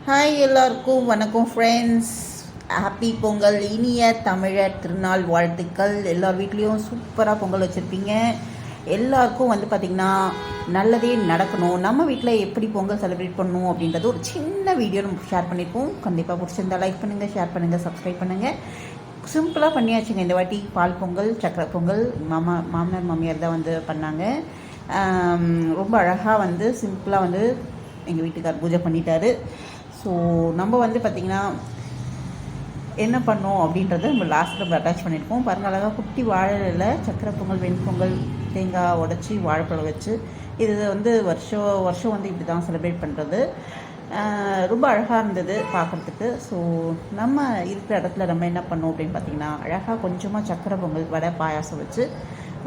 Hi எல்லாருக்கும் வணக்கம் friends. Happy Pongal. இனிய தமிழர் திருநாள் வாழ்த்துக்கள். எல்லார் வீட்லேயும் சூப்பராக பொங்கல் வச்சுருப்பீங்க. எல்லாருக்கும் பார்த்திங்கன்னா நல்லதே நடக்கணும். நம்ம வீட்டில் எப்படி பொங்கல் செலிப்ரேட் பண்ணணும் அப்படின்றது ஒரு சின்ன வீடியோ நம்ம ஷேர் பண்ணியிருக்கோம். கண்டிப்பாக பிடிச்சிருந்தா லைக் பண்ணுங்கள், ஷேர் பண்ணுங்கள், சப்ஸ்கிரைப் பண்ணுங்கள். சிம்பிளாக பண்ணியாச்சுங்க இந்த வாட்டி. பால் பொங்கல், சக்கரை பொங்கல் மாமனார் மாமியார் தான் பண்ணாங்க. ரொம்ப அழகாக சிம்பிளாக எங்கள் வீட்டுக்கார் பூஜை பண்ணிட்டாரு. ஸோ நம்ம பார்த்திங்கன்னா என்ன பண்ணோம் அப்படின்றத நம்ம லாஸ்ட்டில் அட்டாச் பண்ணியிருக்கோம். பாருங்கள், அழகாக குட்டி வாழையில் சக்கரை பொங்கல், வெண்பொங்கல், தேங்காய் உடச்சி வாழைப்பழம் வச்சு இது வருஷம் இப்படி தான் செலிப்ரேட் பண்ணுறது. ரொம்ப அழகாக இருந்தது பார்க்குறதுக்கு. ஸோ நம்ம இருக்கிற இடத்துல நம்ம என்ன பண்ணோம் அப்படின்னு பார்த்திங்கன்னா அழகாக கொஞ்சமாக சக்கரை பொங்கல், வடை, பாயாசம் வச்சு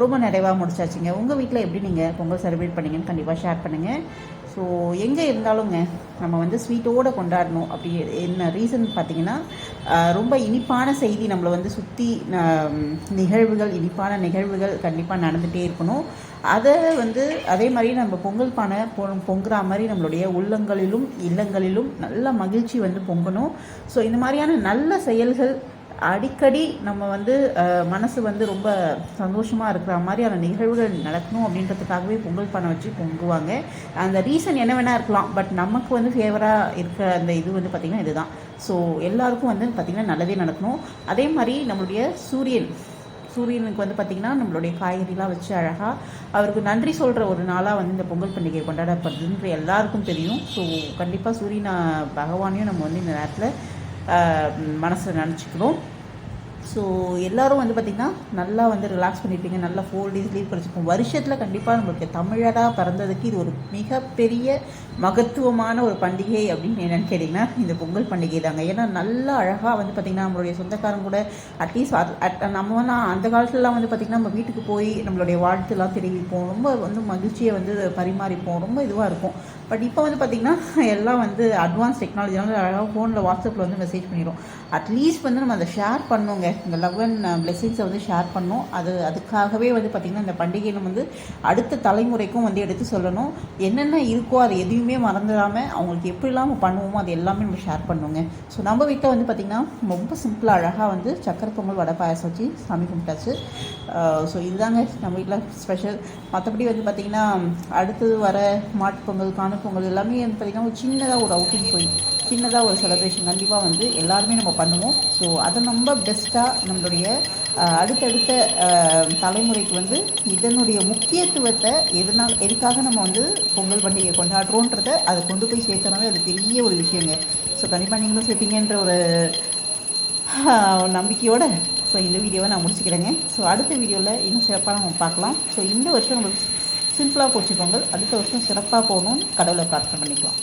ரொம்ப நிறைவாக முடிச்சாச்சுங்க. உங்கள் வீட்டில் எப்படி நீங்கள் பொங்கல் செலிப்ரேட் பண்ணிங்கன்னு கண்டிப்பாக ஷேர் பண்ணுங்கள். ஸோ எங்கே இருந்தாலுங்க நம்ம ஸ்வீட்டோடு கொண்டாடணும். அப்படி என்ன ரீசன் பார்த்திங்கன்னா ரொம்ப இனிப்பான செய்தி நம்மளை சுற்றி இனிப்பான நிகழ்வுகள் கண்டிப்பாக நடந்துகிட்டே இருக்கணும். அதை அதே மாதிரி நம்ம பொங்கல் பானை பொங்குற மாதிரி நம்மளுடைய உள்ளங்களிலும் இல்லங்களிலும் நல்ல மகிழ்ச்சி பொங்கணும். ஸோ இந்த மாதிரியான நல்ல செயல்கள் அடிக்கடி நம்ம மனசு ரொம்ப சந்தோஷமாக இருக்கிற மாதிரியான நிகழ்வுகள் நடக்கணும் அப்படின்றதுக்காகவே பொங்கல் பானை வச்சு பொங்குவாங்க. அந்த ரீசன் என்ன வேணால் இருக்கலாம். பட் நமக்கு ஃபேவராக இருக்கிற அந்த இது பார்த்திங்கன்னா இதுதான். ஸோ எல்லாருக்கும் பார்த்திங்கன்னா நல்லதே நடக்கணும். அதே மாதிரி நம்மளுடைய சூரியனுக்கு பார்த்திங்கன்னா நம்மளுடைய காய்கறிலாம் வச்சு அழகாக அவருக்கு நன்றி சொல்கிற ஒரு நாளாக இந்த பொங்கல் பண்டிகை கொண்டாடப்படுதுன்ற எல்லாருக்கும் தெரியும். ஸோ கண்டிப்பாக சூரியன் பகவானையும் நம்ம இந்த நேரத்தில் மனசில் நினச்சிக்கிறோம். ஸோ எல்லோரும் பார்த்திங்கன்னா நல்லா ரிலாக்ஸ் பண்ணியிருப்பீங்க. நல்லா 4 days லீவ் படிச்சுப்போம். வருஷத்தில் கண்டிப்பாக நம்மளுக்கு தமிழராக பிறந்ததுக்கு இது ஒரு மிகப்பெரிய மகத்துவமான ஒரு பண்டிகை அப்படின்னு என்னென்னு கேட்டிங்கன்னா இந்த பொங்கல் பண்டிகை தாங்க. ஏன்னா நல்லா அழகாக பார்த்திங்கன்னா நம்மளுடைய சொந்தக்காரங்க கூட அட்லீஸ்ட் நம்ம அந்த காலத்துலலாம் பார்த்திங்கன்னா நம்ம வீட்டுக்கு போய் நம்மளுடைய வாழ்த்துலாம் தெரிவிப்போம். ரொம்ப மகிழ்ச்சியை பரிமாறிப்போம். ரொம்ப இதுவாக இருக்கும். பட் இப்போ பார்த்திங்கன்னா எல்லாம் அட்வான்ஸ் டெக்னாலஜினால அழகாக ஃபோனில் வாட்ஸ்அப்பில் மெசேஜ் பண்ணிடும். அட்லீஸ்ட் நம்ம அதை ஷேர் பண்ணோங்க. இந்த லவ் அண்ட் பிளெஸிங்ஸை ஷேர் பண்ணோம். அதுக்காகவே பார்த்திங்கன்னா இந்த பண்டிகையை நம்ம அடுத்த தலைமுறைக்கும் எடுத்து சொல்லணும். என்னென்ன இருக்கோ அது எதையுமே மறந்துடாமல் அவங்களுக்கு எப்படிலாம் பண்ணுவோமோ அது எல்லாமே நம்ம ஷேர் பண்ணுவோங்க. ஸோ நம்ம வீட்டில் பார்த்திங்கன்னா ரொம்ப சிம்பிளாக அழகாக சக்கரை பொங்கல், வடை, பாயாசம் வச்சு சாமி கும்பிட்டாச்சு. ஸோ இதுதாங்க நம்ம வீட்டில் ஸ்பெஷல். மற்றபடி பார்த்திங்கன்னா அடுத்தது வர மாட்டுப் பொங்கல், காணும் பொங்கல் எல்லாமே பார்த்திங்கன்னா ஒரு சின்னதாக ஒரு அவுட்டிங் போய் சின்னதாக ஒரு செலிப்ரேஷன் கண்டிப்பாக எல்லாருமே நம்ம பண்ணுவோம். ஸோ அதை நம்ம பெஸ்ட்டாக நம்மளுடைய அடுத்தடுத்த தலைமுறைக்கு இதனுடைய முக்கியத்துவத்தை எதுக்காக நம்ம பொங்கல் பண்டிகையை கொண்டாடுறோன்றதை அதை கொண்டு போய் சேர்த்தனாவே அது பெரிய ஒரு விஷயங்க. ஸோ கண்டிப்பாக நீங்களும் சேர்ப்பீங்கன்ற ஒரு நம்பிக்கையோடு ஸோ இந்த வீடியோவை நான் முடிச்சுக்கிறேங்க. ஸோ அடுத்த வீடியோவில் இன்னும் சிறப்பாக நம்ம பார்க்கலாம். ஸோ இந்த வருஷம் நம்மளுக்கு சிம்பிளாக போச்சு பொங்கல். அடுத்த வருஷம் சிறப்பாக போகணும்னு கடவுளை பிரார்த்தனை பண்ணிக்கலாம்.